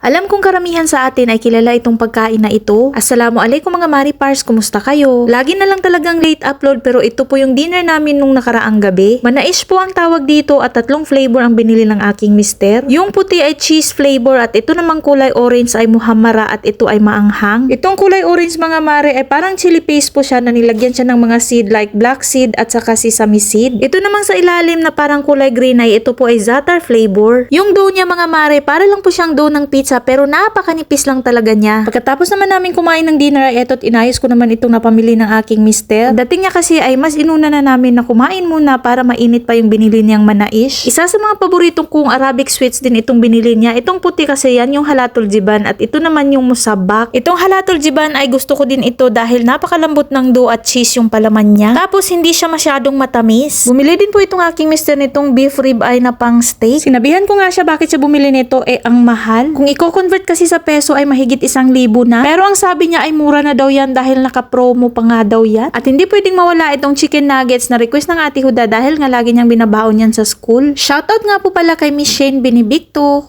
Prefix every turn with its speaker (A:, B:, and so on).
A: Alam kong karamihan sa atin ay kilala itong pagkain na ito. Assalamualaikum mga Maripars, kumusta kayo? Lagi na lang talagang late upload pero ito po yung dinner namin nung nakaraang gabi. Manais po ang tawag dito at 3 flavor ang binili ng aking mister. Yung puti ay cheese flavor at ito namang kulay orange ay muhammara at ito ay maanghang. Itong kulay orange mga mare ay parang chili paste po siya na nilagyan siya ng mga seed like black seed at saka sesame seed. Ito namang sa ilalim na parang kulay green ay ito po ay za'atar flavor. Yung dough niya mga mare para lang po siyang dough ng pizza pero napakanipis lang talaga niya. Pagkatapos naman namin kumain ng dinner ay eto't inayos ko naman itong napamili ng aking mister. Dating niya kasi ay mas inuna na namin na kumain muna para mainit pa yung binili niyang manaish. Isa sa mga paboritong kong Arabic sweets din itong binili niya. Itong puti kasi yan yung halatul jiban at ito naman yung musabak. Itong halatul jiban ay gusto ko din ito dahil napakalambot ng dough at cheese yung palaman niya. Tapos hindi siya masyadong matamis. Bumili din po itong aking mister nitong beef rib eye na pang steak. Sinabihan ko nga siya bakit siya bumili nito ang mahal. Kung i-convert kasi sa peso ay mahigit 1,000 na. Pero ang sabi niya ay mura na daw yan dahil naka-promo pa nga daw yan. At hindi pwedeng mawala itong chicken nuggets na request ng Ate Huda dahil nga lagi niyang binabaon yan sa school. Shoutout nga po pala kay Miss Shane Benedicto.